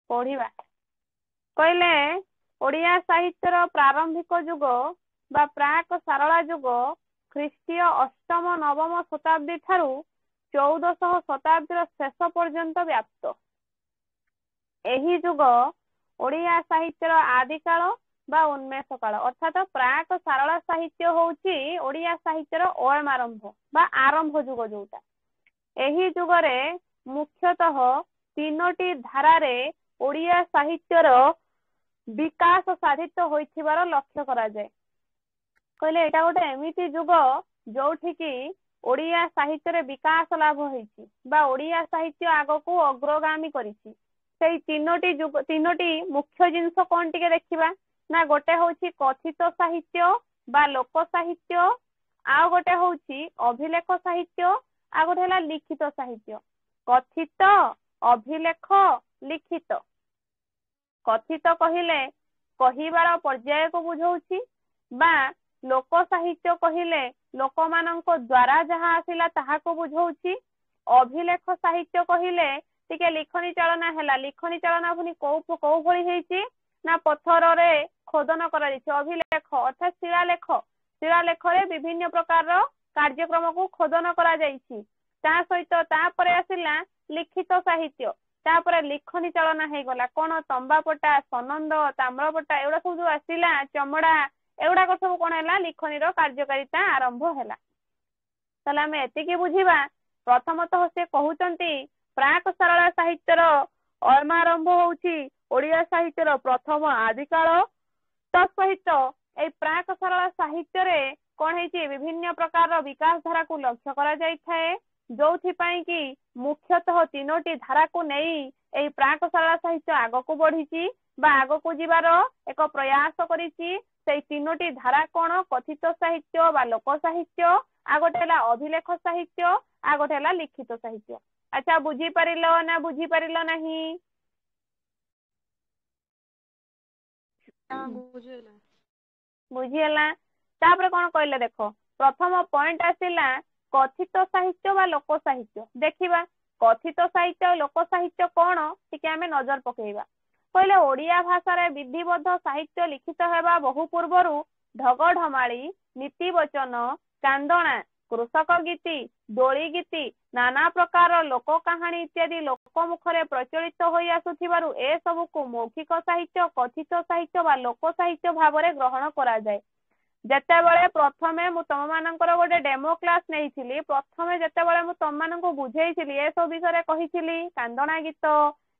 पढ़िबा कहले ओडिया साहित्यर प्रारंभिक युग बा प्राक सारला युग ख्रीष्टीय अष्टम नवम शताब्दी ठारू 1400 शताब्दीर शेष पर्यंत व्याप्त एही युग ओडिया साहित्यर आदि काल बा उन्मेष काल अर्थात प्राक सारला साहित्य होउची ओडिया साहित्यर अयम आरंभ बा आरंभ युग जोटा एही युगरे मुख्यतः तीनोटी धारारे ओडिया साहित्यर विकास साधित होइथिबार लक्ष्य करा जाय कहले एटा गोटे एमिति युग जोठी की ओडिया साहित्य विकास लाभ होइछि बा ओडिया साहित्य आगको अग्रगामी करिछि सेई तीनोटी मुख्य जिंस कोन टिके देखिबा ना गोटे होउछि कथित साहित्य बा लोक साहित्य आ गोटे होउछि अभिलेख साहित्य आ गोटे हला लिखित साहित्य कथित अभिलेख लिखित कथित कहिले कहिबार पर्याय को बुझाउछि बा लोक साहित्य कहिले लोकमानंक द्वारा जहा आसिला ताहा को बुझाउछि अभिलेख साहित्य कहिले टिके लिखनी चालना हैला लिखनी चालना पुनी को भଳି हेछि ना पत्थर रे खोदन करा दिछि अभिलेख अर्थात शिलालेख रे विभिन्न प्रकार रो कार्यक्रम को खोदन करा जाइछि ता सहित ता परे आसिला लिखित साहित्य ता परे लिखनी चालना हे गला कोन तंबापटा सनंद ताम्रपटा एउडा सब जो आसिला चमड़ा एउडा को सब कोन हैला लिखनी रो कार्यकारिता आरंभ हैला तले हम एति की बुझिबा प्रथमतः से कहउचंती प्राक सारला साहित्यर अयमारंभ होउची ओडिया साहित्यर प्रथम आदिकाल तत्सहित ए प्राक सारला साहित्य रे कोन हेची विभिन्न प्रकार विकास धारा को लक्ष्य करा जाय थाए जोथि पई की मुख्यतः तीनोटी धारा को नेई ए प्राक सारला साहित्य आगो को बढ़ीची बा आगो को जीवार एक प्रयास करिची से तीनोटी धारा कोन कथित साहित्य बा लोक साहित्य आगोटेला अभिलेख साहित्य आगोटेला लिखित साहित्य अच्छा बुझी परिलो ना बुझी परिलो नहीं बुझीला तापर कोन कहले देखो प्रथम पॉइंट आसिला कथित साहित्य बा लोक साहित्य देखिबा कथित साहित्य लोक साहित्य कोन टिके हमें नजर पकेइबा कहले ओडिया भाषा रे विधिबद्ध साहित्य लिखित हेबा बहु पूर्वरु ढगढमाळी नीति वचन कांदणा कृषक गीति दोली गीति नाना प्रकार लोक कहानी इत्यादि लोक मुखरे प्रचलित होई आसुथिबारु ए सब को मौखिक साहित्य कथित साहित्य बा लोक साहित्य भावरे ग्रहण करा जाय जेतेबेले प्रथमे मु तम मानकर गोटे डेमो क्लास नेइथिली प्रथमे जेतेबेले मु तम माननको बुझेइथिली ए सब विषय कहिथिली कांदणा गीत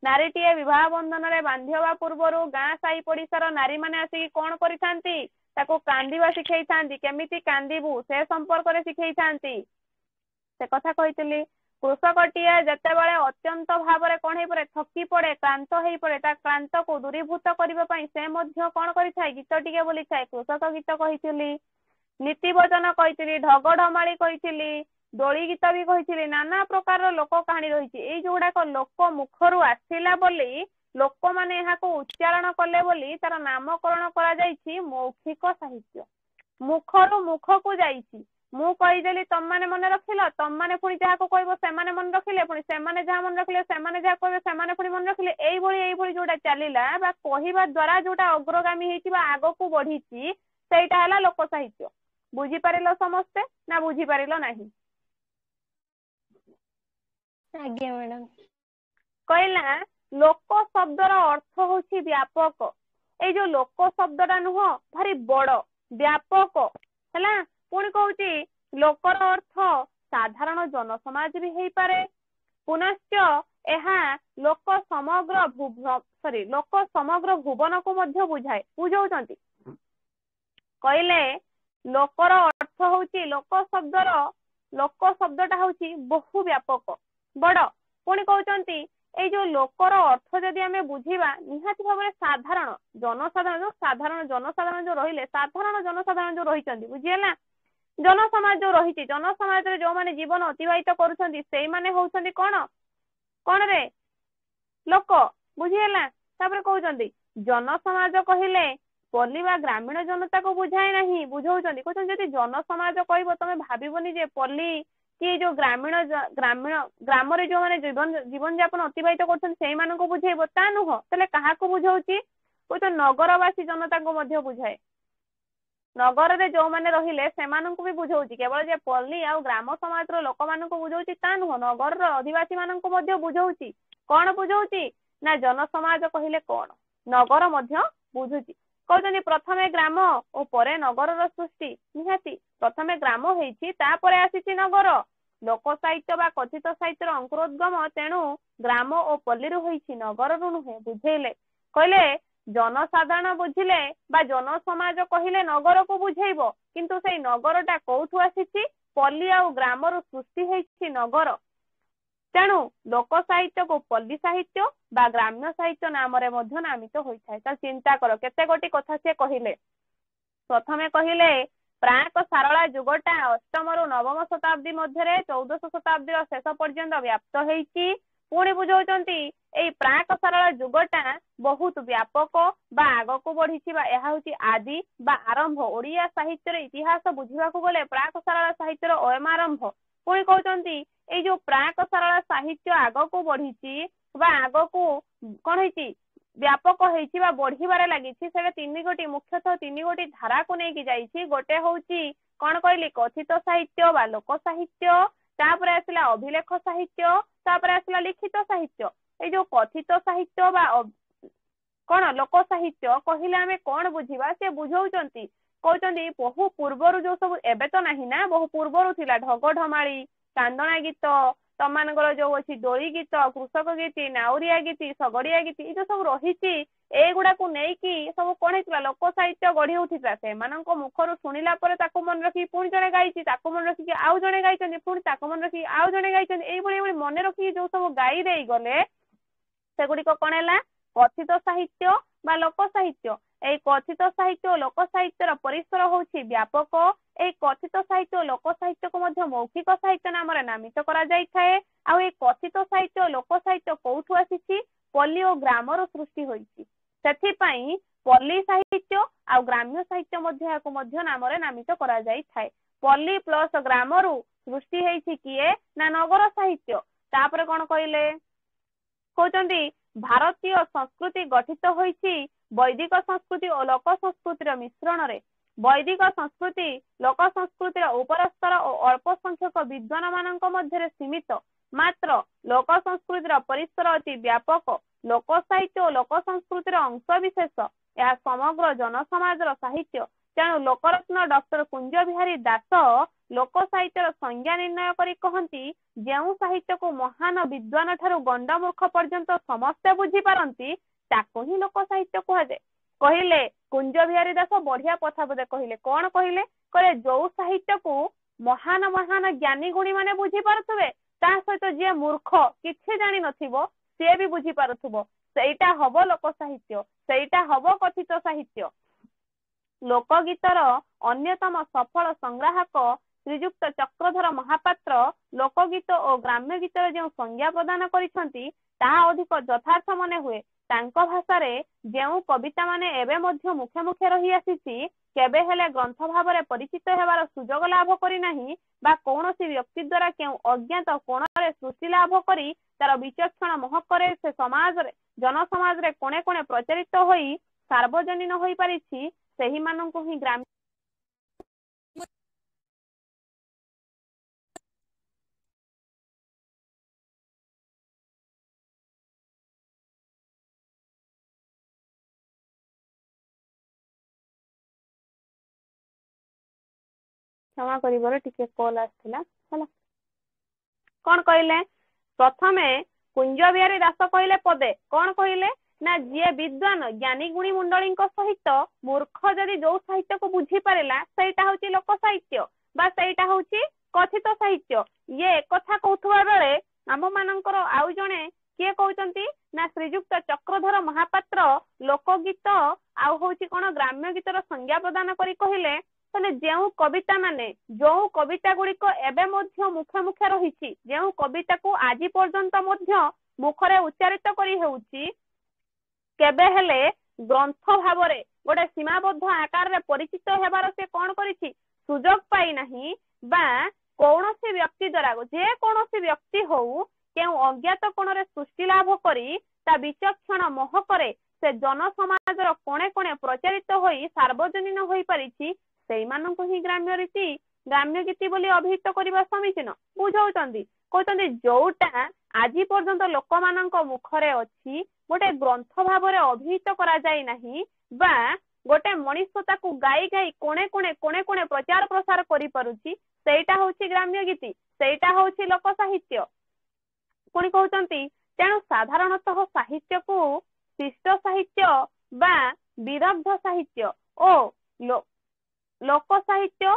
नारीटीए विवाह बंधन रे बांधिवा पूर्वरु गाँ साई पड़िसार नारी माने आसी कोन करिथांती ताको कांदिबा शिखैथांती केमिति कांदिबु से संपर्क रे शिखैथांती से कथा कहिथिली कृषकटीए जेतेबेले अत्यंत भावरे कोन हे परे थकी पड़े क्लांत हेई पड़े ता क्लांत को दूरीभूत करिबा पई से मध्य कोन करिथाय गीत टिके बोली थाय कृषक गीत कहिथिली नीति वचन कहिथिली ढगढमाळी कहिथिली दोली गीत भी कहिथिली नाना प्रकार लोक कहानी रहिछि एई जोडा को लोक मुखरु आसिला बोली लोक माने एहा को उच्चारण कले बोली तार नामकरण करा जाइछि मौखिक साहित्य मुखरु मुख को जाइछि मु कहिदेली तम माने मन रखिलो तम माने पुनी जहा को कहबो से माने मन रखिले पुनी से माने जहा मन रखिले से माने जहा कहबे से माने पुनी मन रखिले एई भଳି जोडा चलिला बा कहिबा द्वारा जोडा अग्रगामी हेतिबा आगो को बढ़ीछि सेटा हला लोक साहित्य बुझी पारिलो समस्ते ना बुझी पारिलो नाही आज्ञा मैडम कहला लोक शब्दर अर्थ होछि व्यापक ए जो लोक शब्दटा नुह भारी बड़ व्यापक हला पुणी कहूची लोकर अर्थ साधारण जनसमाज भी हेई पारे पुनश्च एहा लोक समग्र भुवन को मध्य बुझाए बुझाउचंती कहले लोकर अर्थ होची लोक शब्दटा होची बहु व्यापक बड़ पुणी कहउचंती ए जो लोकर अर्थ जदि आमे बुझिबा निहाती भाबरे साधारण जनसाधारण जो रहिले साधारण जनसाधारण जो रहिचंती बुझियला जनसमाज जो रही जनसमाज रे जो माने जीवन अतिबाहित करूछंती सेई माने होउछंती कोन रे लोक बुझियला तापर कहउछंती जनसमाज कहिले पल्ली बा ग्रामीण जनता को बुझाए नाही बुझाउछंती कहउछंती जदि जनसमाज कहबो तमे भाबिबोनी जे पल्ली कि जो ग्रामीण ग्राम रे जो माने जीवन यापन अतिबाहित करछन सेही मानको बुझेइबो ता नुह तले काहा को बुझौची को तो नगरवासी जनता को मध्य बुझाए नगर रे जो माने रहिले सेमाननको भी बुझौची केवल जे पल्ली आ ग्राम समाज रो लोक मानको बुझौची ता नुह नगर रो अधिवासी मानको मध्य बुझौची कोन बुझौची ना जन समाज कहिले कोन नगर मध्य बुझुची कहउछनी प्रथमे ग्राम ओ परे नगर रो सृष्टि निहाती प्रथमे ग्राम हेछि ता परे आसीछि नगर लोक साहित्य बा कथित साहित्यर अंकुरोद्गम तेणु ग्राम ओ पल्ली रु होइछि नगर रु नुहे बुझेइले कहले जनसाधारण बुझिले बा जन समाज कहिले नगर को बुझेइबो किंतु सेई नगरटा कोठु आसीछि पल्ली आ ग्राम रु सृष्टि हेछि नगर तेणु लोक साहित्य को पल्ली साहित्य बा ग्राम्य साहित्य नाम रे मध्य नामित होइथाय त चिंता करो केते गोटी कथा से कहिले प्रथमे कहिले प्राक सारला युगटा अष्टम रु नवम शताब्दी मध्य 1400 शताब्दी शेष पर्यंत व्याप्त हेछि पुणी बुझौचंती एई प्राक सारला युगटा बहुत व्यापक बा आगको बढ़िछि बा एहा होछि आदि बा आरंभ ओडिया साहित्य रे इतिहास बुझिबा को गले प्राक सारला साहित्य रो अयम आरंभ पुणी कहउचंती एई जो प्राक सारला साहित्य आगको बढ़िछि बा आगको कोन हेछि व्यापक हेछि बा बढ़िबारे लागिछि सेबे तीन गोटी मुख्यतः तीन गोटी धारा को नेकी जाइछि गोटे होछि कोन कहली कथित साहित्य बा लोक साहित्य तापर आसला अभिलेख साहित्य तापर आसला लिखित साहित्य ए जो कथित साहित्य बा कोन लोक साहित्य कहिले आमे कोन बुझिबा से बुझौचंती कहउचंती बहु पूर्वरु जो सब एबे तो नाही ना बहु पूर्वरु थिला ढग ढमाळी कांदना गीत तमानगर जो अछि दोली गीत कृषक गीति नाउरिया गीति सगड़िया गीति जो सब रहिछि एगुडा को नै कि सब कोन हेतला लोक साहित्य गढी उठिता से माननको मुखरु सुनिला परे ताको मन रखि पुणी जणे गाइछि ताको मन रखि आउ जणे गाइछन्ति पुणी ताको मन रखि आउ जणे गाइछन्ति एई बळी मन रखि जो सब गाई देई गले सेगुडी को कोन हैला कथित साहित्य बा लोक साहित्य एई कथित साहित्य और लोक साहित्यर परिसर होछि व्यापक एई कथित साहित्य और लोक साहित्य को मध्य मौखिक साहित्य नाम रे नामित करा जाय थाए आ एई कथित साहित्य और लोक साहित्य कोठु आसीछि पल्ली और ग्राम रो सृष्टि होइछि सेथि पई पल्ली साहित्य आ ग्राम्य साहित्य मध्य याको मध्य नाम रे नामित करा जाय थाए पल्ली प्लस ग्राम रो सृष्टि हेछि किए ना नगर साहित्य तापर कोन कइले कहउचंती भारतीय संस्कृति गठित होइछि वैदिक संस्कृति और लोक संस्कृतिर मिश्रण रे वैदिक संस्कृति लोक संस्कृतिर उपरस्तर और अल्प संख्यक विद्वान मानक मध्य सीमित मात्र लोक संस्कृतिर परिसर अति व्यापक लोक साहित्य और लोक संस्कृतिर अंश विशेष यह समग्र जन समाजर साहित्य तेणु लोकरत्न डॉक्टर कुंज बिहारी दास लोक साहित्यर संज्ञा निर्णय करी कहंती जेउ साहित्य को महान विद्वान ठारू गंडमूर्ख पर्यंत समस्ते बुझी पारंती ताको ही लोक साहित्य कहजे कहिले कुंज बिहारी दास बढ़िया कथा बोधे कहिले कोन कहिले करे जो साहित्य को महान महान ज्ञानी गुणी माने बुझी पारुथबे ता सहित जे मूर्ख किछि जानि नथिबो से भी बुझी पारुथबो सेटा हबो लोक साहित्य सेटा हबो कथित साहित्य लोकगीतर अन्यतम सफल संग्राहक श्रीजुक्त चक्रधर महापात्र लोकगीत और ग्राम्य गीतर जो संज्ञा प्रदान करिसंती ताहा अधिक यथार्थ मने हुए तांको भाषा रे जेउ कविता माने एबे मध्य मुखे मुखे रही आसीछि केबे हेले ग्रंथ भाव रे परिचित हेबार सुजोग लाभ करी नाही बा कोनोसी व्यक्ति द्वारा केउ अज्ञात कोण रे सृष्टि लाभ करी तार विचक्षण महक रे से समाज रे जन समाज रे कोणे कोणे प्रचारित होई सार्वजनीन होई परिछि सेही माननको ही ग्राम क्षमा करिबर टिके कॉल आस्थिला हला कोन कहिले प्रथमे कुंज बिहारी दास कहिले पदे कोन कहिले ना जे विद्वान ज्ञानी गुणी मंडली सहित मूर्ख जदि जो साहित्य को बुझी पारेला सेटा होची लोक साहित्य बा सेटा होची कथित साहित्य ये कथा कहथुवा बेले आम मानकर आउ जणे किए कहउचंती ना श्रीजुक्त चक्रधर महापात्र लोकगीत आउ होची कोन ग्राम्य गीतर संज्ञा प्रदान करी कहिले तले जेउ कविता माने जो कविता गुड़िक एबे मध्य मुखे मुखे रहिछि जेउ कविता को आजि पर्यंत मध्य मुखरे उच्चारित करी हेउछि केबे हेले ग्रंथ भाव रे गोटे सीमाबद्ध आकार रे परिचित हेबार से कोन करिछि सुजोग पाई नाही बा କୌଣସି ବ୍ୟକ୍ତି ଦ୍ୱାରା ଯେ କୌଣସି ବ୍ୟକ୍ତି ହଉ କେଉଁ ଅଜ୍ଞାତ କୋଣରେ ସୃଷ୍ଟି ଲାଭ କରି ତା ବିଚକ୍ଷଣ ମହକରେ ସେ ଜନସମାଜର କୋଣେ କୋଣେ ପ୍ରଚାରିତ ହୋଇ ସାର୍ବଜନୀନ ହୋଇପାରିଛି ସେଇମାନଙ୍କୁ ହିଁ ଗ୍ରାମ୍ୟ ଗୀତି ବୋଲି ଅଭିହିତ କରିବା ସମୀଚୀନ। ବୁଝଉଛନ୍ତି, କହୁଛନ୍ତି ଯୋଉଟା ଆଜି ପର୍ଯ୍ୟନ୍ତ ଲୋକମାନଙ୍କ ମୁଖରେ ଅଛି ଗୋଟେ ଗ୍ରନ୍ଥ ଭାବରେ ଅଭିହିତ କରାଯାଇ ନାହିଁ ବା ଗୋଟେ ମଣିଷ ତାକୁ ଗାଇ ଗାଇ କୋଣେ କୋଣେ ପ୍ରଚାର ପ୍ରସାର କରିପାରୁଛି ସେଇଟା ହଉଛି ଗ୍ରାମ୍ୟ ଗୀତି, ସେଇଟା ହଉଛି ଲୋକ ସାହିତ୍ୟ। ପୁଣି କହୁଛନ୍ତି ତେଣୁ ସାଧାରଣତଃ ସାହିତ୍ୟକୁ ଶିଷ୍ଟ ସାହିତ୍ୟ ବା ବିଦଗ୍ଧ ସାହିତ୍ୟ ଓ ଲୋକ ସାହିତ୍ୟ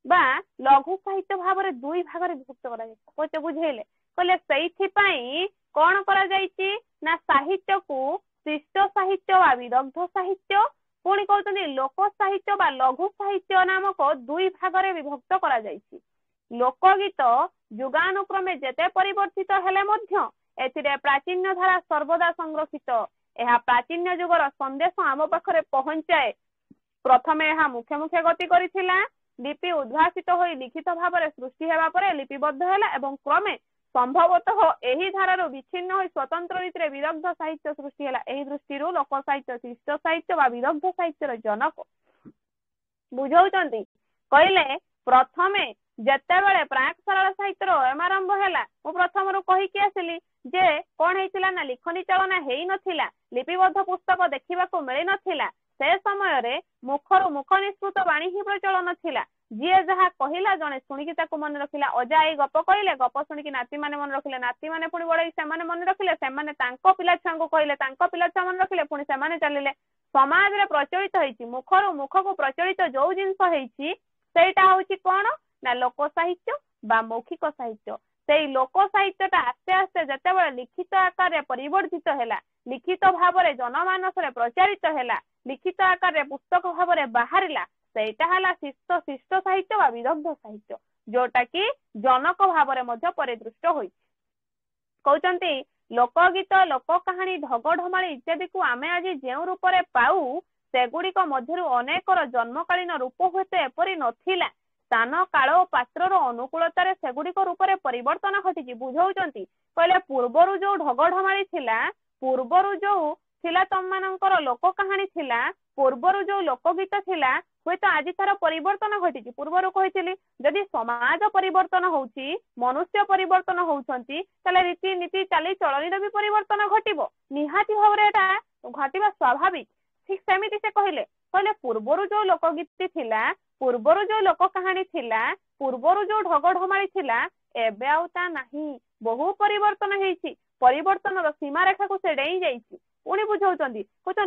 ବା ଲଘୁ ସାହିତ୍ୟ ଭାବରେ ଦୁଇ ଭାଗରେ ବିଭକ୍ତ କରାଯାଇଛି। ବୁଝେଇଲେ, କହିଲେ ସେଇଥିପାଇଁ କଣ କରାଯାଇଛି ନା ସାହିତ୍ୟକୁ ଶିଷ୍ଟ ସାହିତ୍ୟ ବା ବିଦଗ୍ଧ ସାହିତ୍ୟ, ପୁଣି କହୁଛନ୍ତି ଲୋକ ସାହିତ୍ୟ ବା ଲଘୁ ସାହିତ୍ୟ ନାମକ ଦୁଇ ଭାଗରେ ବିଭକ୍ତ କରାଯାଇଛି। ଲୋକଗୀତ ଯୁଗାନୁକ୍ରମେ ଯେତେ ପରିବର୍ତ୍ତିତ ହେଲେ ମଧ୍ୟ ଏଥିରେ ପ୍ରାଚୀନ ଧାରା ସର୍ବଦା ସଂରକ୍ଷିତ। ଏହା ପ୍ରାଚୀନ ଯୁଗର ସନ୍ଦେଶ ଆମ ପାଖରେ ପହଞ୍ଚାଏ। ପ୍ରଥମେ ଏହା ମୁଖେ ମୁଖେ ଗତି କରିଥିଲା, ଲିପି ଉଦ୍ଭାସିତ ହୋଇ ଲିଖିତ ଭାବରେ ସୃଷ୍ଟି ହେବା ପରେ ଲିପିବଦ୍ଧ ହେଲା ଏବଂ କ୍ରମେ ସମ୍ଭବତଃ ଏହି ଧାରାରୁ ବିଚ୍ଛିନ୍ନ ହୋଇ ସ୍ୱତନ୍ତ୍ର ରୀତିରେ ବିଦଗ୍ଧ ସାହିତ୍ୟ ସୃଷ୍ଟି ହେଲା। ଏହି ଦୃଷ୍ଟିରୁ ଲୋକ ସାହିତ୍ୟ ଶିଷ୍ଟ ସାହିତ୍ୟ ବା ବିଦଗ୍ଧ ସାହିତ୍ୟର ଜନକ। ବୁଝଉଛନ୍ତି, କହିଲେ ପ୍ରଥମେ ଯେତେବେଳେ ପ୍ରାକ୍ ସାରଳା ସାହିତ୍ୟର ଆରମ୍ଭ ହେଲା, ମୁଁ ପ୍ରଥମରୁ କହିକି ଆସିଲି ଯେ କଣ ହେଇଥିଲା ନା ଲିଖନୀ ଚାଳନା ହେଇନଥିଲା, ଲିପିବଦ୍ଧ ପୁସ୍ତକ ଦେଖିବାକୁ ମିଳିନଥିଲା। ସେ ସମୟରେ ମୁଖରୁ ମୁଖ ନିଃସୃତ ବାଣୀ ହିଁ ପ୍ରଚଳନ ଥିଲା। ଯିଏ ଯାହା କହିଲା ଜଣେ ଶୁଣିକି ତାକୁ ମନେ ରଖିଲା। ଅଜା ଏଇ ଗପ କହିଲେ, ଗପ ଶୁଣିକି ନାତି ମାନେ ମନେ ରଖିଲେ, ନାତି ମାନେ ପୁଣି ବଡ ସେମାନେ ମନେ ରଖିଲେ, ସେମାନେ ତାଙ୍କ ପିଲା ଛୁଆଙ୍କୁ କହିଲେ, ତାଙ୍କ ପିଲା ଛୁଆ ମନେ ରଖିଲେ, ପୁଣି ସେମାନେ ଚାଲିଲେ। ସମାଜରେ ପ୍ରଚଳିତ ହେଇଛି, ମୁଖରୁ ମୁଖକୁ ପ୍ରଚଳିତ ଯୋଉ ଜିନିଷ ହେଇଛି ସେଇଟା ହଉଛି କଣ ନା ଲୋକ ସାହିତ୍ୟ ବା ମୌଖିକ ସାହିତ୍ୟ। ସେଇ ଲୋକ ସାହିତ୍ୟଟା ଆସ୍ତେ ଆସ୍ତେ ଯେତେବେଳେ ଲିଖିତ ଆକାରରେ ପରିବର୍ଦ୍ଧିତ ହେଲା, ଲିଖିତ ଭାବରେ ଜନମାନସରେ ପ୍ରଚାରିତ ହେଲା, ଲିଖିତ ଆକାରରେ ପୁସ୍ତକ ଭାବରେ ବାହାରିଲା, ସେଇଟା ହେଲା ଶିଷ୍ଟ ସାହିତ୍ୟ ବା ବିଦଗ୍ଧ ସାହିତ୍ୟ, ଯୋଉଟା କି ଜନକ ଭାବରେ ମଧ୍ୟ ପରିଦୃଷ୍ଟ ହୋଇଛି। କହୁଛନ୍ତି ଲୋକଗୀତ, ଲୋକ କାହାଣୀ, ଢଗ ଢମାଳି ଇତ୍ୟାଦିକୁ ଆମେ ଆଜି ଯେଉଁ ରୂପରେ ପାଉ ସେଗୁଡିକ ମଧ୍ୟରୁ ଅନେକର ଜନ୍ମକାଳୀନ ରୂପ ହୁଏତ ଏପରି ନଥିଲା। ସ୍ଥାନ କାଳ ଓ ପାତ୍ରର ଅନୁକୂଳତାରେ ସେଗୁଡିକ ରୂପରେ ପରିବର୍ତ୍ତନ ଘଟିଛି। ବୁଝଉଛନ୍ତି, କହିଲେ ପୂର୍ବରୁ ଯୋଉ ଢଗ ଢମାଳି ଥିଲା, ପୂର୍ବରୁ ଯୋଉ ଥିଲା ତମମାନଙ୍କର ଲୋକ କାହାଣୀ ଥିଲା, ପୂର୍ବରୁ ଯୋଉ ଲୋକଗୀତ ଥିଲା, ହୁଏତ ଆଜି ତାର ପରିବର୍ତ୍ତନ ଘଟିଛି। ପୂର୍ବରୁ କହିଥିଲି ଯଦି ସମାଜ ପରିବର୍ତ୍ତନ ହଉଛି, ମନୁଷ୍ୟ ପରିବର୍ତ୍ତନ ହଉଛନ୍ତି, ତାହେଲେ ରୀତିନୀତି ଚାଲିଚଳନୀର ବି ପରିବର୍ତ୍ତନ ଘଟିବ। ନିହାତି ଭାବରେ ଏଟା ଘଟିବା ସ୍ୱାଭାବିକ। ଠିକ ସେମିତି ସେ କହିଲେ ପୂର୍ବରୁ ଯୋଉ ଲୋକଗୀତି ଥିଲା, ପୂର୍ବରୁ ଯୋଉ ଲୋକ କାହାଣୀ ଥିଲା, ପୂର୍ବରୁ ଯୋଉ ଢଗ ଢମାଳି ଥିଲା, ଏବେ ଆଉ ତା ନାହିଁ। ବହୁ ପରିବର୍ତ୍ତନ ହେଇଛି। ପରିବର୍ତ୍ତନର ସୀମାରେଖାକୁ ସେ ଡେଇଁ ଯାଇଛି। ପୁଣି ବୁଝଉଛନ୍ତି,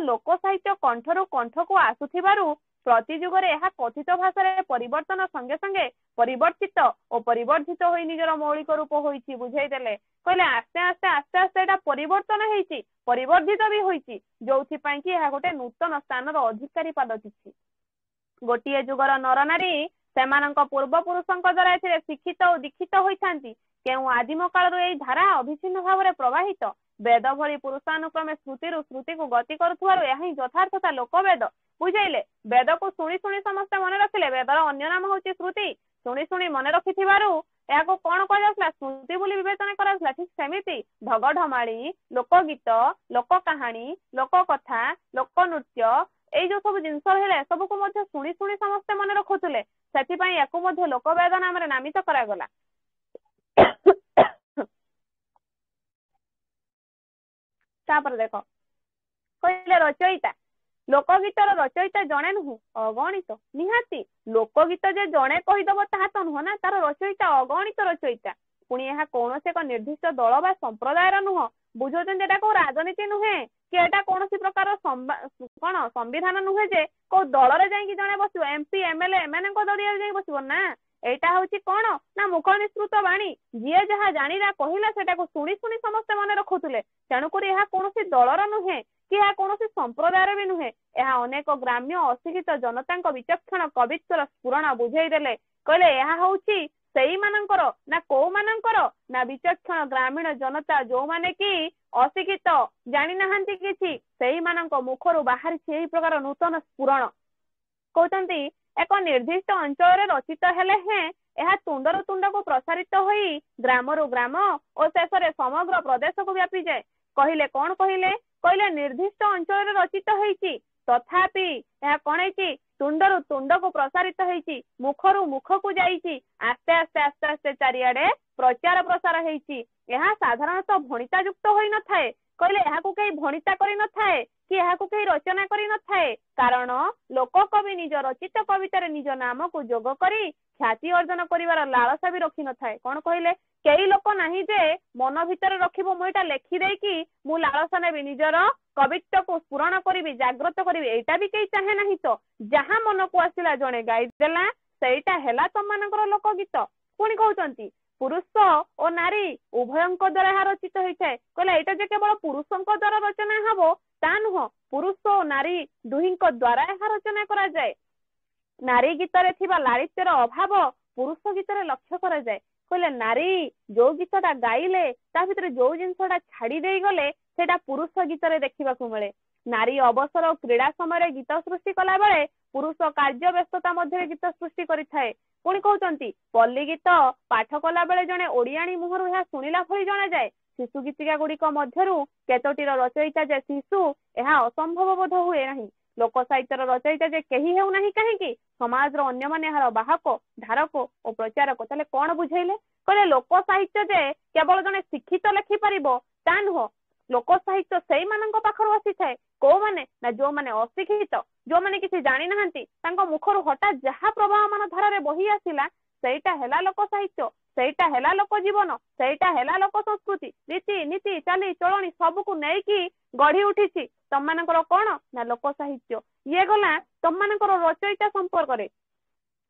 ଲୋକ ସାହିତ୍ୟ କଣ୍ଠରୁ କଣ୍ଠକୁ ଆସୁଥିବାରୁ ପ୍ରତି ଯୁଗରେ ଏହା କଥିତ ଭାଷାରେ ପରିବର୍ତ୍ତନ ସଙ୍ଗେ ସଙ୍ଗେ ପରିବର୍ତ୍ତିତ ଓ ପରିବର୍ଦ୍ଧିତ ହୋଇ ନିଜର ମୌଳିକ ରୂପ ହୋଇଛି। ବୁଝେଇଦେଲେ, କହିଲେ ଆସ୍ତେ ଆସ୍ତେ ଏଟା ପରିବର୍ତ୍ତନ ହେଇଛି, ପରିବର୍ଦ୍ଧିତ ବି ହୋଇଛି, ଯୋଉଥିପାଇଁ କି ଏହା ଗୋଟେ ନୂତନ ସ୍ଥାନର ଅଧିକାରୀ ପାଲଟିଛି। ଗୋଟିଏ ଯୁଗର ନରନାରୀ ସେମାନଙ୍କ ପୂର୍ବପୁରୁଷଙ୍କ ଦ୍ୱାରା ଏଥିରେ ଶିକ୍ଷିତ ଓ ଦୀକ୍ଷିତ ହୋଇଥାନ୍ତି। କେଉଁ ଆଦିମ କାଳରୁ ଏହି ଧାରା ଅବିଚ୍ଛିନ୍ନ ଭାବରେ ପ୍ରବାହିତ। ବେଦ ଭଳି ପୁରୁଷାନୁକ୍ରମେ ସ୍ମୃତିରୁ ସ୍ମୃତିକୁ ଗତି କରୁଥିବାରୁ ଏହା ହିଁ ଯଥାର୍ଥତା ଲୋକବେଦ। ବୁଝେଇଲେ, ବେଦକୁ ଶୁଣି ଶୁଣି ସମସ୍ତେ ମନେ ରଖିଲେ। ବେଦର ଅନ୍ୟ ନାମ ହଉଛି ଶ୍ରୁତି। ଶୁଣି ଶୁଣି ମନେ ରଖିଥିବାରୁ ଏହାକୁ କଣ କୁହାଯାଉଥିଲା? ସ୍ମୃତି ବୋଲି ବିବେଚନା କରାଯାଉଥିଲା। ଠିକ ସେମିତି ଢଗ ଢମାଳି, ଲୋକଗୀତ, ଲୋକ କାହାଣୀ, ଲୋକ କଥା, ଲୋକ ନୃତ୍ୟ, ଏଇ ଯୋଉ ସବୁ ଜିନିଷ ରହିଲା ଏସବୁକୁ ମଧ୍ୟ ଶୁଣି ଶୁଣି ସମସ୍ତେ ମନେ ରଖୁଥିଲେ। ସେଥିପାଇଁ ୟାକୁ ମଧ୍ୟ ଲୋକବେଦ ନାମରେ ନାମିତ କରାଗଲା। ତାପରେ ଦେଖ, କହିଲେ ରଚୟିତା, ଲୋକଗୀତର ରଚୟିତା ଜଣେ ନୁହଁ, ଅଗଣିତ। ନିହାତି ଲୋକଗୀତ ଯେ ଜଣେ କହିଦବ ତାହା ତ ନୁହଁ ନା, ତାର ରଚୟିତା ଅଗଣିତ ରଚୟିତା। ପୁଣି ଏହା କୌଣସି ଏକ ନିର୍ଦ୍ଦିଷ୍ଟ ଦଳ ବା ସମ୍ପ୍ରଦାୟର ନୁହଁ। ବୁଝଉଛନ୍ତି, ଏଟା କୋଉ ରାଜନୀତି ନୁହେଁ କି ଏଟା କୌଣସି ପ୍ରକାର କଣ ସମ୍ବିଧାନ ନୁହେଁ ଯେ କୋଉ ଦଳରେ ଯାଇକି ଜଣେ ବସିବ, MP MLA ଏମାନଙ୍କ ଦଳିଆରେ ଯାଇ ବସିବ ନା। ଏଇଟା ହଉଛି କଣ ନା ମୁଖ ନିଃସୃତ ବାଣୀ। ଯିଏ ଯାହା ଜାଣିଲା କହିଲା, ସେଟାକୁ ଶୁଣି ଶୁଣି ସମସ୍ତେ ମନେ ରଖୁଥିଲେ। ତେଣୁକରି ଏହା କୌଣସି ଦଳର ନୁହେଁ କି ଏହା କୌଣସି ସମ୍ପ୍ରଦାୟର ବି ନୁହେଁ। ଏହା ଅନେକ ଗ୍ରାମ୍ୟ ଅଶିକ୍ଷିତ ଜନତାଙ୍କ ବିଚକ୍ଷଣ କବିତ୍ୱର ସ୍ଫୁରଣ। ବୁଝେଇଦେଲେ, କହିଲେ ଏହା ହଉଛି ସେଇମାନଙ୍କର ନା କୋଉମାନଙ୍କର ନା ବିଚକ୍ଷଣ ଗ୍ରାମୀଣ ଜନତା, ଯୋଉମାନେ କି ଅଶିକ୍ଷିତ, ଜାଣିନାହାନ୍ତି କିଛି, ସେଇମାନଙ୍କ ମୁଖରୁ ବାହାରିଛି ଏହି ପ୍ରକାର ନୂତନ ସ୍ଫୁରଣ। କହୁଛନ୍ତି ଏକ ନିର୍ଦ୍ଦିଷ୍ଟ ଅଞ୍ଚଳରେ ରଚିତ ହେଲେ ହେଁ ଏହା ତୁଣ୍ଡରୁ ତୁଣ୍ଡକୁ ପ୍ରସାରିତ ହୋଇ ଗ୍ରାମରୁ ଗ୍ରାମ ଓ ଶେଷରେ ସମଗ୍ର ପ୍ରଦେଶକୁ ବ୍ୟାପିଯାଏ। କହିଲେ କଣ କହିଲେ? କହିଲେ ନିର୍ଦ୍ଦିଷ୍ଟ ଅଞ୍ଚଳରେ ରଚିତ ହେଇଛି, ତଥାପି ଏହା କଣ ହେଇଛି? ତୁଣ୍ଡରୁ ତୁଣ୍ଡକୁ ପ୍ରସାରିତ ହେଇଛି, ମୁଖରୁ ମୁଖକୁ ଯାଇଛି, ଆସ୍ତେ ଆସ୍ତେ ଆସ୍ତେ ଆସ୍ତେ ଚାରିଆଡେ ପ୍ରଚାର ପ୍ରସାର ହେଇଛି। ଏହା ସାଧାରଣତଃ ଭଣିତା ଯୁକ୍ତ ହୋଇନଥାଏ। କହିଲେ ଏହାକୁ କେହି ଭଣିତା କରିନଥାଏ କି ଏହାକୁ କେହି ରଚନା କରିନଥାଏ, କାରଣ ଲୋକକବି ନିଜ ରଚିତ କବିତାରେ ନିଜ ନାମକୁ ଯୋଗ କରି ଖ୍ୟାତି ଅର୍ଜନ କରିବାର ଲାଳସା ବି ରଖିନଥାଏ। କଣ କହିଲେ? କେହି ଲୋକ ନାହିଁ ଯେ ମନ ଭିତରେ ରଖିବ ମୁଁ ଏଇଟା ଲେଖିଦେଇକି ମୁଁ ଲାଳସା ନେବି, ନିଜର କବିତ୍ୱକୁ ସ୍ଫୁରଣ କରିବି, ଜାଗ୍ରତ କରିବି, ଏଇଟା ବି କେହି ଚାହେଁ ନାହିଁ। ତ ଯାହା ମନକୁ ଆସିଲା ଜଣେ ଗାଇଦେଲା, ସେଇଟା ହେଲା ତମମାନଙ୍କର ଲୋକଗୀତ। ପୁଣି କହୁଛନ୍ତି ପୁରୁଷ ଓ ନାରୀ ଉଭୟଙ୍କ ଦ୍ୱାରା ଏହା ରଚିତ ହେଇଥାଏ। କହିଲେ ଏଇଟା ଯେ କେବଳ ପୁରୁଷଙ୍କ ଦ୍ୱାରା ରଚନା ହବ ତା ନୁହଁ, ପୁରୁଷ ଓ ନାରୀ ଦୁହିଁଙ୍କ ଦ୍ୱାରା ଏହା ରଚନା କରାଯାଏ। ନାରୀ ଗୀତରେ ଥିବା ଲାଳିତ୍ୟର ଅଭାବ ପୁରୁଷ ଗୀତରେ ଲକ୍ଷ୍ୟ କରାଯାଏ। କହିଲେ ନାରୀ ଯୋଉ ଗୀତଟା ଗାଇଲେ ତା ଭିତରେ ଯୋଉ ଜିନିଷଟା ଛାଡି ଦେଇଗଲେ ସେଇଟା ପୁରୁଷ ଗୀତରେ ଦେଖିବାକୁ ମିଳେ। ନାରୀ ଅବସର ଓ କ୍ରୀଡ଼ା ସମୟରେ ଗୀତ ସୃଷ୍ଟି କଲା ବେଳେ ପୁରୁଷ କାର୍ଯ୍ୟ ବ୍ୟସ୍ତତା ମଧ୍ୟରେ ଗୀତ ସୃଷ୍ଟି କରିଥାଏ। ପୁଣି କହୁଛନ୍ତି ପଲ୍ଲୀ ଗୀତ ପାଠ କଲା ବେଳେ ଜଣେ ଓଡିଆଣୀ ମୁହଁରୁ ଏହା ଶୁଣିଲା ଭଳି ଜଣାଯାଏ। ଶିଶୁ ଗୀତିକା ଗୁଡିକ ମଧ୍ୟରୁ କେତୋଟିର ରଚୟିତା ଯେ ଶିଶୁ, ଏହା ଅସମ୍ଭବ ବୋଧ ହୁଏ ନାହିଁ। ଲୋକ ସାହିତ୍ୟର ରଚୟିତା ଯେ କେହି ହେଉନାହିଁ କାହିଁକି, ସମାଜର ଅନ୍ୟମାନେ ଏହାର ବାହକ, ଧାରକ ଓ ପ୍ରଚାରକ। ତାହେଲେ କଣ ବୁଝେଇଲେ? କହିଲେ ଲୋକ ସାହିତ୍ୟ ଯେ କେବଳ ଜଣେ ଶିକ୍ଷିତ ଲେଖିପାରିବ ତା ନୁହଁ, ଲୋକ ସାହିତ୍ୟ ସେଇମାନଙ୍କ ପାଖରୁ ଆସିଥାଏ। କୋଉମାନେ? ନା ଯୋଉମାନେ ଅଶିକ୍ଷିତ, ଯୋଉମାନେ କିଛି ଜାଣିନାହାନ୍ତି, ତାଙ୍କ ମୁଖରୁ ହଠାତ୍ ଯାହା ପ୍ରବାହମାନ ଧାରାରେ ବହି ଆସିଲା ସେଇଟା ହେଲା ଲୋକ ସାହିତ୍ୟ, ସେଇଟା ହେଲା ଲୋକ ଜୀବନ, ସେଇଟା ହେଲା ଲୋକ ସଂସ୍କୃତି। ରୀତି ନୀତି ଚାଲି ଚଳଣି ସବୁକୁ ନେଇକି ଗଢି ଉଠିଛି ତମମାନଙ୍କର କଣ? ନା ଲୋକ ସାହିତ୍ୟ। ଇଏ ଗଲା ତମମାନଙ୍କର ରଚୟିତା ସମ୍ପର୍କରେ।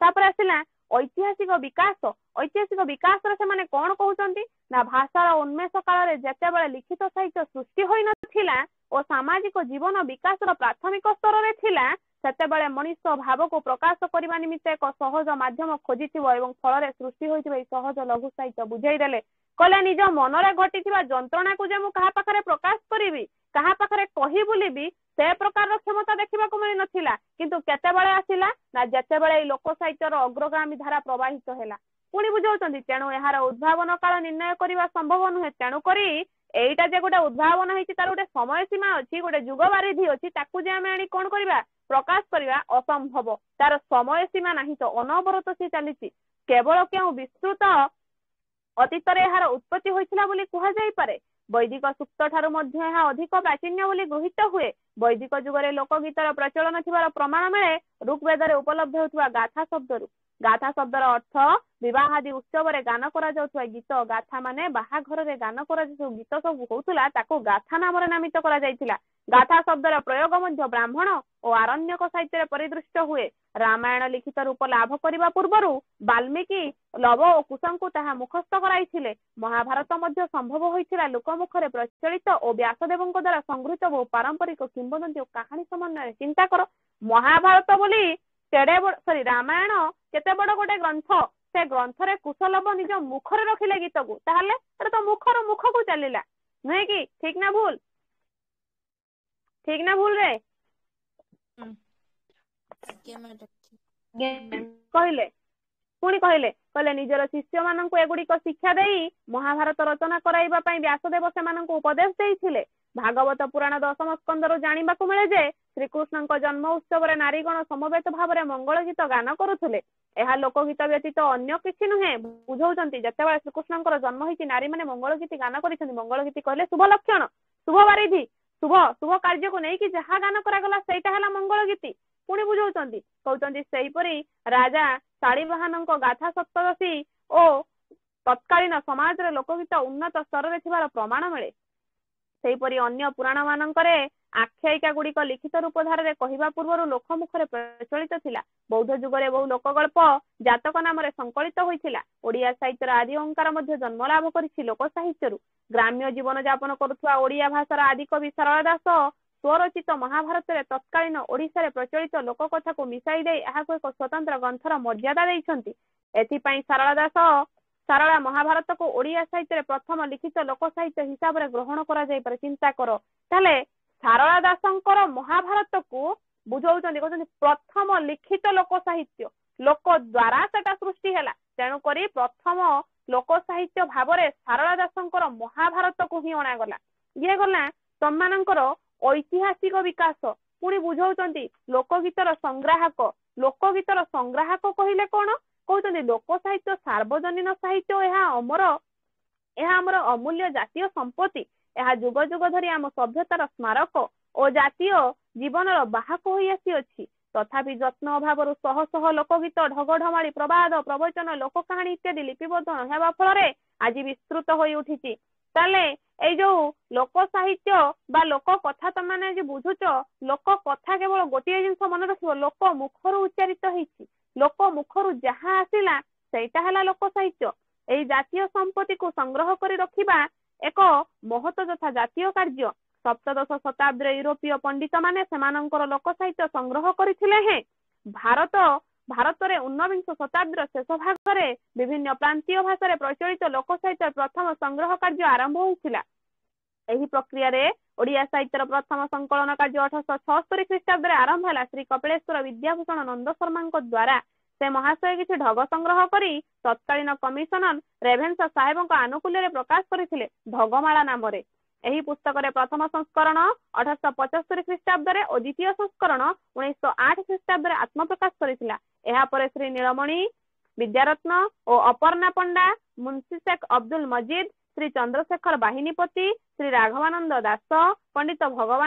ତାପରେ ଆସିଲା ଐତିହାସିକ ବିକାଶ। ଐତିହାସିକ ବିକାଶରେ ସେମାନେ କଣ କହୁଛନ୍ତି? ନା ଭାଷାର ଉନ୍ମେଷ କାଳରେ ଯେତେବେଳେ ଲିଖିତ ସାହିତ୍ୟ ସୃଷ୍ଟି ହୋଇନଥିଲା ଓ ସାମାଜିକ ଜୀବନ ବିକାଶର ପ୍ରାଥମିକ ସ୍ତରରେ ଥିଲା, ସେତେବେଳେ ମଣିଷ ଭାବକୁ ପ୍ରକାଶ କରିବା ନିମିତ୍ତ ଏକ ସହଜ ମାଧ୍ୟମ ଖୋଜିଥିବ ଏବଂ ଫଳରେ ସୃଷ୍ଟି ହୋଇଥିବା ଏହି ସହଜ ଲଘୁ ସାହିତ୍ୟ ବୁଝେଇ ଦେଲେ। କହିଲେ ନିଜ ମନରେ ଘଟିଥିବା ଯନ୍ତ୍ରଣାକୁ ଯେ ମୁଁ କାହା ପାଖରେ ପ୍ରକାଶ କରିବି, କାହା ପାଖରେ କହି ବୁଲିବି, ସେ ପ୍ରକାରର କ୍ଷମତା ଦେଖିବାକୁ ମିଳିନଥିଲା। କିନ୍ତୁ କେତେବେଳେ ଆସିଲା? ନା ଯେତେବେଳେ ଏଇ ଲୋକ ସାହିତ୍ୟର ଅଗ୍ରଗାମୀ ଧାରା ପ୍ରବାହିତ ହେଲା। ପୁଣି ବୁଝାଉଛନ୍ତି ତେଣୁ ଏହାର ଉଦ୍ଭାବନ କାଳ ନିର୍ଣ୍ଣୟ କରିବା ସମ୍ଭବ ନୁହେଁ। ତେଣୁକରି ଏଇଟା ଯେ ଗୋଟେ ଉଦ୍ଭାବନ ହେଇଛି ତାର ଗୋଟେ ସମୟ ସୀମା ଅଛି, ଗୋଟେ ଯୁଗ ବାରିଧି ଅଛି, ତାକୁ ଯେ ଆମେ ଆଣି କଣ କରିବା? ପ୍ରକାଶ କରିବା ଅସମ୍ଭବ। ତାର ସମୟ ସୀମା ନାହିଁ, ତ ଅନବରତ ସେ ଚାଲିଛି। କେବଳ କେଉଁ ବିସ୍ତୃତ ଅତୀତରେ ଏହାର ଉତ୍ପତ୍ତି ହୋଇଥିଲା ବୋଲି କୁହାଯାଇପାରେ। ବୈଦିକ ସୂକ୍ତ ଠାରୁ ମଧ୍ୟ ଏହା ଅଧିକ ପ୍ରାଚୀନ ବୋଲି ଗୃହୀତ ହୁଏ। ବୈଦିକ ଯୁଗରେ ଲୋକଗୀତର ପ୍ରଚଳନ ଥିବାର ପ୍ରମାଣ ମିଳେ ଋଗ୍ବେଦରେ ଉପଲବ୍ଧ ହେଉଥିବା ଗାଥା ଶବ୍ଦରୁ। ଗାଥା ଶବ୍ଦର ଅର୍ଥ ବିବାହ ଆଦି ଉତ୍ସବରେ ଗାନ କରାଯାଉଥିବା ଗୀତ। ଗାଥା ମାନେ ବାହାଘରରେ ଗାନ କରାଯାଉଥିବା ଗୀତ ସବୁ ହଉଥିଲା, ତାକୁ ଗାଥା ନାମରେ ନାମିତ କରାଯାଇଥିଲା। ଗାଥା ଶବ୍ଦର ପ୍ରୟୋଗ ମଧ୍ୟ ବ୍ରାହ୍ମଣ ଓ ଆରଣ୍ୟକ ସାହିତ୍ୟରେ ପରିଦୃଷ୍ଟ ହୁଏ। ରାମାୟଣ ଲିଖିତ ରୂପ ଲାଭ କରିବା ପୂର୍ବରୁ ବାଲ୍ମୀକି ଲବ ଓ କୁଶଙ୍କୁ ତାହା ମୁଖସ୍ଥ କରାଇଥିଲେ। ମହାଭାରତ ମଧ୍ୟ ସମ୍ଭବ ହୋଇଥିଲା ଲୋକମୁଖରେ ପ୍ରଚଳିତ ଓ ବ୍ୟାସଦେବଙ୍କ ଦ୍ୱାରା ସଂଗୃହୀତ ବହୁ ପାରମ୍ପରିକ କିମ୍ବଦନ୍ତୀ ଓ କାହାଣୀ ସମନ୍ୱୟରେ। ଚିନ୍ତା କର, ମହାଭାରତ ବୋଲି ରାମାୟଣ କେତେ ବଡ ଗୋଟେ ଗ୍ରନ୍ଥ, ସେ ଗ୍ରନ୍ଥରେ କୁଶଲବ ନିଜ ମୁଖରେ ରଖିଲେ ଗୀତକୁ, ତାହେଲେ ଏଟା ତ ମୁଖରୁ ମୁଖକୁ ଚାଲିଲା, ନୁହେଁ କି? ଠିକ ନା ଭୁଲ? ଠିକ ନା ଭୁଲ ରେ? କହିଲେ ପୁଣି କହିଲେ ନିଜର ଶିଷ୍ୟମାନଙ୍କୁ ଏଗୁଡିକ ଶିକ୍ଷା ଦେଇ ମହାଭାରତ ରଚନା କରାଇବା ପାଇଁ ବ୍ୟାସଦେବ ସେମାନଙ୍କୁ ଉପଦେଶ ଦେଇଥିଲେ। ଭାଗବତ ପୁରାଣ 10ମ ସ୍କନ୍ଧରୁ ଜାଣିବାକୁ ମିଳେ ଯେ ଶ୍ରୀକୃଷ୍ଣଙ୍କ ଜନ୍ମ ଉତ୍ସବରେ ନାରୀଗଣ ସମବେତ ଭାବରେ ମଙ୍ଗଳ ଗୀତ ଗାନ କରୁଥିଲେ। ଏହା ଲୋକଗୀତ ବ୍ୟତୀତ ଅନ୍ୟ କିଛି ନୁହେଁ। ବୁଝଉଛନ୍ତି ଯେତେବେଳେ ଶ୍ରୀକୃଷ୍ଣଙ୍କର ଜନ୍ମ ହେଇଛି ନାରୀମାନେ ମଙ୍ଗଳ ଗୀତି ଗାନ କରିଛନ୍ତି। ମଙ୍ଗଳ ଗୀତି କହିଲେ ଶୁଭ ଲକ୍ଷଣ, ଶୁଭ ବାରିଧି, ଶୁଭ କାର୍ଯ୍ୟକୁ ନେଇକି ଯାହା ଗାନ କରାଗଲା ସେଇଟା ହେଲା ମଙ୍ଗଳ ଗୀତି। ପୁଣି ବୁଝଉଛନ୍ତି, କହୁଛନ୍ତି ସେଇପରି ରାଜା ଶାଳିବାହନଙ୍କ ଗାଥା ସପ୍ତଦଶୀ ଓ ତତ୍କାଳୀନ ସମାଜରେ ଲୋକଗୀତ ଉନ୍ନତ ସ୍ତରରେ ଥିବାର ପ୍ରମାଣ ମିଳେ। ସେହିପରି ଅନ୍ୟ ପୁରାଣ ମାନଙ୍କରେ ଆଖ୍ୟାୟିକା ଗୁଡିକ ଲିଖିତ ରୂପ ଧାରାରେ କହିବା ପୂର୍ବରୁ ଲୋକମୁଖରେ ପ୍ରଚଳିତ ଥିଲା। ବୌଦ୍ଧ ଯୁଗରେ ବହୁ ଲୋକଗଳ୍ପ ଜାତକ ନାମରେ ସଂକଳିତ ହୋଇଥିଲା। ଓଡିଆ ସାହିତ୍ୟର ଆଦି ଅଙ୍କାର ମଧ୍ୟ ଜନ୍ମ ଲାଭ କରିଛି ଲୋକ ସାହିତ୍ୟରୁ। ଗ୍ରାମ୍ୟ ଜୀବନ ଯାପନ କରୁଥିବା ଓଡିଆ ଭାଷାର ଆଦିକବି ଶାରଳା ଦାସ ସ୍ୱରଚିତ ମହାଭାରତରେ ତତ୍କାଳୀନ ଓଡିଶାରେ ପ୍ରଚଳିତ ଲୋକ କଥାକୁ ମିଶାଇ ଦେଇ ଏହାକୁ ଏକ ସ୍ୱତନ୍ତ୍ର ଗ୍ରନ୍ଥର ମର୍ଯ୍ୟାଦା ଦେଇଛନ୍ତି। ଏଥିପାଇଁ ଶାରଳା ମହାଭାରତକୁ ଓଡିଆ ସାହିତ୍ୟରେ ପ୍ରଥମ ଲିଖିତ ଲୋକ ସାହିତ୍ୟ ହିସାବରେ ଗ୍ରହଣ କରାଯାଇପାରେ। ଚିନ୍ତା କର, ତାହେଲେ ଶାରଳା ଦାସଙ୍କର ମହାଭାରତକୁ ବୁଝଉଛନ୍ତି, କହୁଛନ୍ତି ପ୍ରଥମ ଲିଖିତ ଲୋକ ସାହିତ୍ୟ, ଲୋକ ଦ୍ୱାରା ସେଟା ସୃଷ୍ଟି ହେଲା। ତେଣୁ ଭାବରେ ସାରଳା ଦାସଙ୍କର ମହାଭାରତକୁ ହିଁ ଅଣାଗଲା। ଇଏ ଗଲା ତମମାନଙ୍କର ଐତିହାସିକ ବିକାଶ। ପୁଣି ବୁଝଉଛନ୍ତି ଲୋକଗୀତର ସଂଗ୍ରାହକ। ଲୋକଗୀତର ସଂଗ୍ରାହକ କହିଲେ କଣ କହୁଛନ୍ତି? ଲୋକ ସାହିତ୍ୟ ସାର୍ବଜନୀନ ସାହିତ୍ୟ, ଏହା ଆମର ଅମୂଲ୍ୟ ଜାତୀୟ ସମ୍ପତ୍ତି। ଏହା ଯୁଗ ଯୁଗ ଧରି ଆମ ସଭ୍ୟତାର ସ୍ମାରକ ଓ ଜାତୀୟ ଜୀବନର ବାହକ ହୋଇ ଆସିଅଛି। ତଥାପି ଯତ୍ନ ଅଭାବରୁ ଶହ ଶହ ଲୋକଗୀତ, ଢଗଢମାଳି, ପ୍ରବାଦ, ପ୍ରବଚନ, ଲୋକ କାହାଣୀ ଇତ୍ୟାଦି ଲିପିବଦ୍ଧ ନ ହେବା ଫଳରେ ଆଜି ବିସ୍ତୃତ ହୋଇ ଉଠିଛି। ତାହେଲେ ଏଇ ଯୋଉ ଲୋକ ସାହିତ୍ୟ ବା ଲୋକ କଥା ତମାନେ ଆଜି ବୁଝୁଛ, ଲୋକ କଥା କେବଳ ଗୋଟିଏ ଜିନିଷ ମନେ ରଖିବ, ଲୋକ ମୁଖରୁ ଉଚ୍ଚାରିତ ହେଇଛି, ଲୋକ ମୁଖରୁ ଯାହା ଆସିଲା ସେଇଟା ହେଲା ଲୋକ ସାହିତ୍ୟ। ଏହି ଜାତୀୟ ସମ୍ପତ୍ତିକୁ ସଂଗ୍ରହ କରି ରଖିବା ଏକ ମହତ ତଥା ଜାତୀୟ କାର୍ଯ୍ୟ। ସପ୍ତଦଶ ଶତାବ୍ଦୀରେ ୟୁରୋପୀୟ ପଣ୍ଡିତ ମାନେ ସେମାନଙ୍କର ଲୋକ ସାହିତ୍ୟ ସଂଗ୍ରହ କରିଥିଲେ। ହେଁ ଭାରତରେ ଊନବିଂଶ ଶତାବ୍ଦୀର ଶେଷ ଭାଗରେ ବିଭିନ୍ନ ପ୍ରାନ୍ତୀୟ ଭାଷାରେ ପ୍ରଚଳିତ ଲୋକ ସାହିତ୍ୟ ପ୍ରଥମ ସଂଗ୍ରହ କାର୍ଯ୍ୟ ଆରମ୍ଭ ହୋଇଥିଲା। ଏହି ପ୍ରକ୍ରିୟାରେ ଓଡ଼ିଆ ସାହିତ୍ୟର ପ୍ରଥମ ସଂକଳନ କାର୍ଯ୍ୟ 1876 ଖ୍ରୀଷ୍ଟାବ୍ଦରେ ଆରମ୍ଭ ହେଲା। ଶ୍ରୀ କପିଳେଶ୍ୱର ବିଦ୍ୟାଭୂଷଣ ନନ୍ଦ ଶର୍ମାଙ୍କ ଦ୍ୱାରା ସେ ମହାଶୟ କିଛି ଢଗ ସଂଗ୍ରହ କରି ତତ୍କାଳୀନ କମିଶନର ରେଭେନ୍ସା ସାହେବଙ୍କ ଆନୁକୂଲ୍ୟରେ ପ୍ରକାଶ କରିଥିଲେ ଢଗମାଳା ନାମରେ। ଏହି ପୁସ୍ତକରେ ପ୍ରଥମ ସଂସ୍କରଣ 1875 ଖ୍ରୀଷ୍ଟାବ୍ଦରେ ଓ ଦ୍ୱିତୀୟ ସଂସ୍କରଣ 1908 ଖ୍ରୀଷ୍ଟାବ୍ଦରେ ଆତ୍ମପ୍ରକାଶ କରିଥିଲା। ଏହାପରେ ଶ୍ରୀ ନୀଳମଣି ବିଦ୍ୟାରତ୍ନ ଓ ଅପର୍ଣ୍ଣା ପଣ୍ଡା, ମୁନ୍ସି ଶେଖ ଅବ୍ଦୁଲ ମଜିଦ, ଶ୍ରୀ ଚନ୍ଦ୍ରଶେଖର ବାହିନୀପତି, ଶ୍ରୀ ରାଘବାନନ୍ଦ ଦାସ, ପଣ୍ଡିତ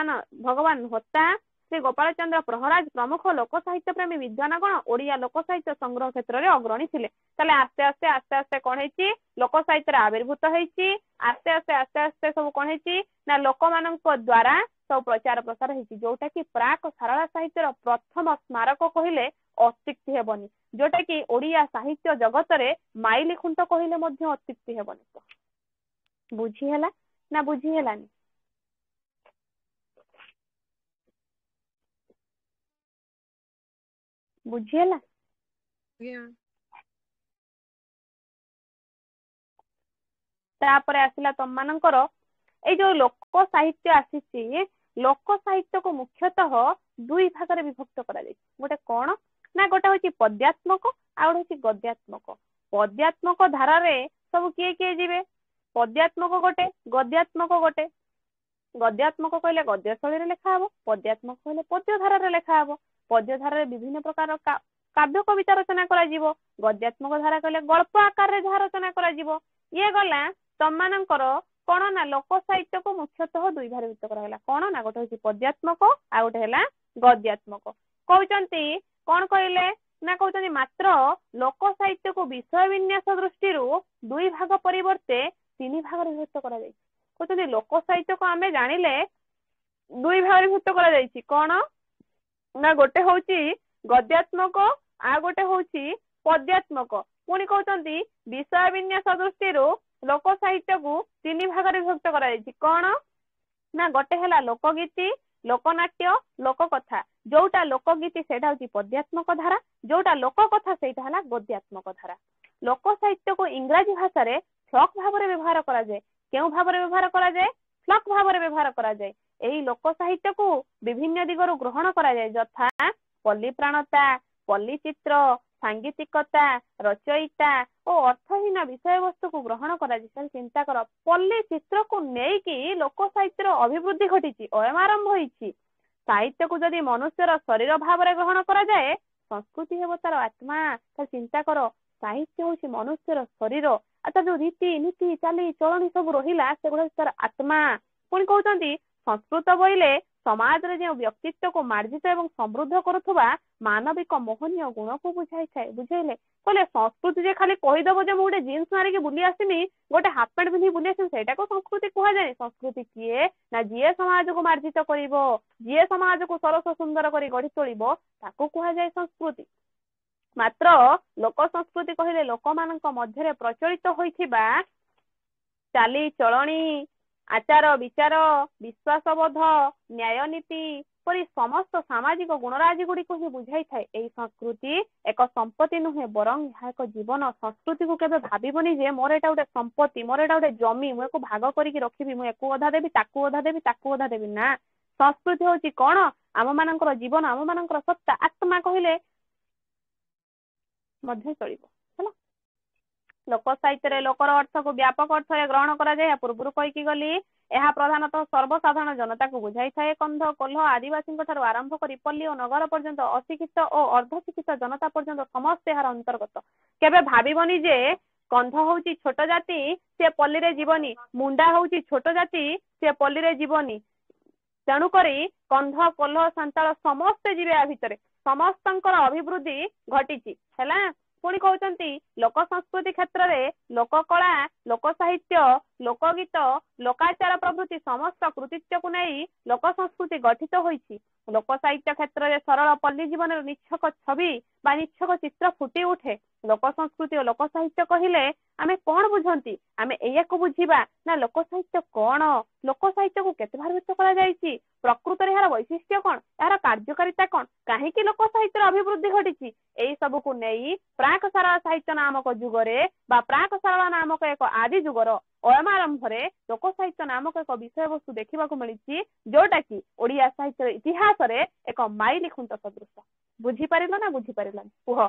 ଭଗବାନ ହୋତା, ଶ୍ରୀ ଗୋପାଳଚନ୍ଦ୍ର ପ୍ରହରାଜ ପ୍ରମୁଖ ଲୋକ ସାହିତ୍ୟ ପ୍ରେମୀ ବିଦ୍ୱାନଗଣ ଓଡ଼ିଆ ଲୋକ ସାହିତ୍ୟ ସଂଗ୍ରହ କ୍ଷେତ୍ରରେ ଅଗ୍ରଣୀ ଥିଲେ। ତାହେଲେ ଆସ୍ତେ ଆସ୍ତେ କଣ ହେଇଛି? ଲୋକ ସାହିତ୍ୟରେ ଆବିର୍ଭୂତ ହେଇଛି। ଆସ୍ତେ ଆସ୍ତେ ସବୁ କଣ ହେଇଛି ନା ଲୋକମାନଙ୍କ ଦ୍ୱାରା ସବୁ ପ୍ରଚାର ପ୍ରସାର ହେଇଛି, ଯୋଉଟା କି ପ୍ରାକ ସାରଳା ସାହିତ୍ୟର ପ୍ରଥମ ସ୍ମାରକ କହିଲେ ଅତ୍ୟୁକ୍ତି ହେବନି, ଯୋଉଟା କି ଓଡ଼ିଆ ସାହିତ୍ୟ ଜଗତରେ ମାଇଲି ଖୁଣ୍ଟ କହିଲେ ମଧ୍ୟ ଅତ୍ୟୁକ୍ତି ହେବନି। ବୁଝି ହେଲା ନା ବୁଝି ହେଲାନି? ବୁଝି ହେଲା? ତାପରେ ଆସିଲା ତମମାନଙ୍କର ଏଇ ଯୋଉ ଲୋକ ସାହିତ୍ୟ ଆସିଛି, ଲୋକ ସାହିତ୍ୟକୁ ମୁଖ୍ୟତଃ ଦୁଇ ଭାଗରେ ବିଭକ୍ତ କରାଯାଇଛି। ଗୋଟେ କଣ ନା ଗୋଟେ ହଉଛି ପଦ୍ୟାତ୍ମକ, ଆଉ ଗୋଟେ ହଉଛି ଗଦ୍ୟାତ୍ମକ। ପଦ୍ୟାତ୍ମକ ଧାରାରେ ସବୁ କିଏ କିଏ ଯିବେ? ପଦ୍ୟାତ୍ମକ ଗୋଟେ, ଗଦ୍ୟାତ୍ମକ ଗୋଟେ। ଗଦ୍ୟାତ୍ମକ କହିଲେ ଗଦ୍ୟ ଶୈଳୀରେ ଲେଖା ହବ, ପଦ୍ୟାତ୍ମକ କହିଲେ ପଦ୍ୟ ଧାରାରେ ଲେଖା ହବ। ପଦ୍ୟ ଧାରାରେ ବିଭିନ୍ନ ପ୍ରକାର କାବ୍ୟ କବିତା ରଚନା କରାଯିବ। ଗଦ୍ୟାତ୍ମକ ଧାରା କହିଲେ ଗଳ୍ପ ଆକାରରେ ଯାହା ରଚନା କରାଯିବ। ଇଏ ଗଲା ତମମାନଙ୍କର କଣ ନା ଲୋକ ସାହିତ୍ୟକୁ ମୁଖ୍ୟତଃ ଦୁଇ ଭାଗରେ ବିଭକ୍ତ କରାଗଲା। କଣ ନା ଗୋଟେ ହଉଛି ପଦ୍ୟାତ୍ମକ, ଆଉ ଗୋଟେ ହେଲା ଗଦ୍ୟାତ୍ମକ। କହୁଛନ୍ତି କଣ କହିଲେ ନା କହୁଛନ୍ତି ମାତ୍ର ଲୋକ ସାହିତ୍ୟକୁ ବିଷୟ ବିନ୍ୟାସ ଦୃଷ୍ଟିରୁ ଦୁଇ ଭାଗ ପରିବର୍ତ୍ତେ ତିନି ଭାଗରେ ବିଭକ୍ତ କରାଯାଇଛି। କହୁଛନ୍ତି ଲୋକ ସାହିତ୍ୟକୁ ଆମେ ଜାଣିଲେ ଦୁଇ ଭାଗରେ ବିଭକ୍ତ କରାଯାଇଛି। କଣ ନା ଗୋଟେ ହଉଛି ଗଦ୍ୟାତ୍ମକ, ଆଉ ଗୋଟେ ହଉଛି ପଦ୍ୟାତ୍ମକ। ପୁଣି କହୁଛନ୍ତି ବିଷୟ ବିନ୍ୟାସ ଦୃଷ୍ଟିରୁ ଲୋକ ସାହିତ୍ୟକୁ ତିନି ଭାଗରେ ବିଭକ୍ତ କରାଯାଇଛି। କଣ ନା ଗୋଟେ ହେଲା ଲୋକଗୀତି, ଲୋକନାଟ୍ୟ, ଲୋକକଥା। ଯୋଉଟା ଲୋକଗୀତି ସେଇଟା ହଉଛି ପଦ୍ୟାତ୍ମକ ଧାରା, ଯୋଉଟା ଲୋକକଥା ସେଇଟା ହେଲା ଗଦ୍ୟାତ୍ମକ ଧାରା। ଲୋକ ସାହିତ୍ୟକୁ ଇଂରାଜୀ ଭାଷାରେ ଫ୍ଲକ୍ ଭାବରେ ବ୍ୟବହାର କରାଯାଏ। କେଉଁ ଭାବରେ ବ୍ୟବହାର କରାଯାଏ? ଫ୍ଲକ୍ ଭାବରେ ବ୍ୟବହାର କରାଯାଏ। ଏହି ଲୋକ ସାହିତ୍ୟକୁ ବିଭିନ୍ନ ଦିଗରୁ ଗ୍ରହଣ କରାଯାଏ, ଯଥା ପଲ୍ଲୀପ୍ରାଣତା, ପଲ୍ଲୀଚିତ୍ର, ସାଙ୍ଗୀତିକତା, ରଚୟିତା ଓ ଅର୍ଥହୀନ ବିଷୟବସ୍ତୁକୁ ଗ୍ରହଣ କରାଯାଏ। ଚିନ୍ତା କର, ପଲ୍ଲୀ ଚିତ୍ରକୁ ନେଇକି ଲୋକ ସାହିତ୍ୟର ଅଭିବୃଦ୍ଧି ଘଟିଛି, ଅୟମାରମ୍ଭ ହେଇଛି। ସାହିତ୍ୟକୁ ଯଦି ମନୁଷ୍ୟର ଶରୀର ଭାବରେ ଗ୍ରହଣ କରାଯାଏ, ସଂସ୍କୃତି ହେବ ତାର ଆତ୍ମା। ଚିନ୍ତା କର, ସାହିତ୍ୟ ହଉଛି ମନୁଷ୍ୟର ଶରୀର, ଆଉ ତାର ଯୋଉ ରୀତି ନୀତି ଚାଲି ଚଳଣି ସବୁ ରହିଲା ସେଗୁଡା ତାର ଆତ୍ମା। ପୁଣି କହୁଛନ୍ତି ସଂସ୍କୃତ ବୋଇଲେ ସମାଜରେ ଯେଉଁ ବ୍ୟକ୍ତିତ୍ୱକୁ ମାର୍ଜିତ ଏବଂ ସମୃଦ୍ଧ କରୁଥିବା ମାନବିକ ମୋହନୀୟ ଗୁଣକୁ ବୁଝାଇଥାଏ। ବୁଝେଇଲେ କହିଲେ ସଂସ୍କୃତି ଯେ ଖାଲି କହିଦବ ଯେ ମୁଁ ଗୋଟେ ଜିନ୍ସ ମାରିକି ବୁଲି ଆସିନି, ଗୋଟେ ହାଫ ପ୍ୟାଣ୍ଟ ପିନ୍ଧିକି ବୁଲି ଆସିନି, ସେଇଟାକୁ ସଂସ୍କୃତି କୁହାଯାଏ। ସଂସ୍କୃତି କିଏ ନା ଯିଏ ସମାଜକୁ ମାର୍ଜିତ କରିବ, ଯିଏ ସମାଜକୁ ସରସ ସୁନ୍ଦର କରି ଗଢି ତୋଳିବ, ତାକୁ କୁହାଯାଏ ସଂସ୍କୃତି। ମାତ୍ର ଲୋକ ସଂସ୍କୃତି କହିଲେ ଲୋକମାନଙ୍କ ମଧ୍ୟରେ ପ୍ରଚଳିତ ହୋଇଥିବା ଚାଲି ଚଳଣି, ଆଚାର ବିଚାର, ବିଶ୍ୱାସବୋଧ, ନ୍ୟାୟନୀତି ପରି ସମସ୍ତ ସାମାଜିକ ଗୁଣରାଜି ଗୁଡିକୁ ହିଁ ବୁଝାଇଥାଏ। ଏହି ସଂସ୍କୃତି ଏକ ସମ୍ପତ୍ତି ନୁହେଁ, ବରଂ ଏହା ଏକ ଜୀବନ। ସଂସ୍କୃତିକୁ କେବେ ଭାବିବନି ଯେ ମୋର ଏଇଟା ଗୋଟେ ସମ୍ପତ୍ତି, ମୋର ଏଇଟା ଗୋଟେ ଜମି, ମୁଁ ଏକୁ ଭାଗ କରିକି ରଖିବି, ମୁଁ ଏକୁ ଅଧା ଦେବି, ତାକୁ ଅଧା ଦେବି, ତାକୁ ଅଧା ଦେବି। ନା, ସଂସ୍କୃତି ହଉଛି କଣ? ଆମ ମାନଙ୍କର ଜୀବନ, ଆମ ମାନଙ୍କର ସତ୍ତା, ଆତ୍ମା କହିଲେ ମଧ୍ୟ ଚଳିବ। ହେଲା, लोक साहित्य लोकर अर्थ को व्यापक अर्थ ग्रहण कराए पूर्व कहीकि गली यह प्रधानतः सर्वसाधारण जनता को बुझाई थाए कंध कोल्ह आदिवासी आरंभ कर पल्ली और नगर पर्यंत अशिक्षित और अर्धशिक्षित जनता पर्यंत समस्त यार अंतर्गत केबे भाबिबनी जे कंध होउची छोट जाति से पल्ली रे जीवनी मुंडा होउची छोट जाति से पल्ली रे जीवनी तेणुकरी कंध कोल्ह सांताल समस्ते जीवे आ भितर समस्तंकर अभिवृद्धि घटी है पुणी कहते लोक संस्कृति क्षेत्र में लोककला लोक साहित्य लोकगीत लोकाचार प्रभृति समस्त कृतित्व को नहीं लोक संस्कृति गठित होइछि लोक साहित्य क्षेत्र में सरल पल्ली जीवन निच्छक छवि बा निच्छक चित्र फुटी उठे लोक संस्कृति और लोक साहित्य कहले आमे कौन बुझंती आमे एया को बुझिबा ना लोक साहित्य कौन लोक साहित्य को केते भारवित करा जायछि प्रकृत रे यार वैशिष्ट्य कौन यार कार्यकारिता कौन काहे कि लोक साहित्य अभिवृद्धि घटिछि एई सब को नहीं प्राक सारला साहित्य नामक जुगरे बा प्राक सारला नामक एक आदि जुगर अयमारंभ रे लोक साहित्य नामक एक विषय वस्तु देखा मिली जोटा कि ओडिया साहित्य इतिहास रे एक माइल खुंट सदृश बुझी पारिल ना बुझी पारिल कुह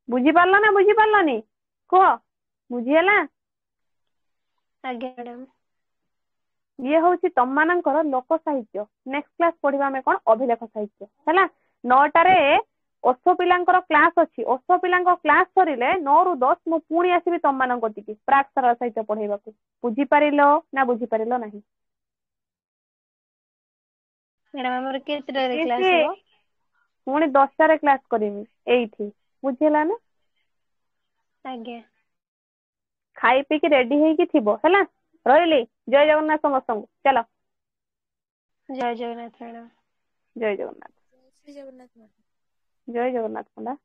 बुझी पारल ना बुझी पारलनी कह बुझीला आज्ञा मैडम ये हूँ तुम मानकर लोक साहित्य नेक्स्ट क्लास पढ़ा आम कौन अभिलेख साहित्य है 9टारे ओष पिलांकर क्लास अच्छी ओष पिला क्लास सरिले 9 ରୁ 10 मु पुणी आसबि तुम मान प्राक सारला साहित्य पढ़ेगा बुझी पारिल ना बुझी पारिल नहीं मैडम हमर केतरे क्लास हो पुणी 10टारे क्लास करमी एठी बुझीला ना आज्ञा खाई पी रेडी होइकी थिबो हैला रहिली जय जगन्नाथ समस्त चलो जय जगन्नाथ मैडम जय जगन्नाथ श्री जगन्नाथ मैडम जय जगन्नाथ पंडा।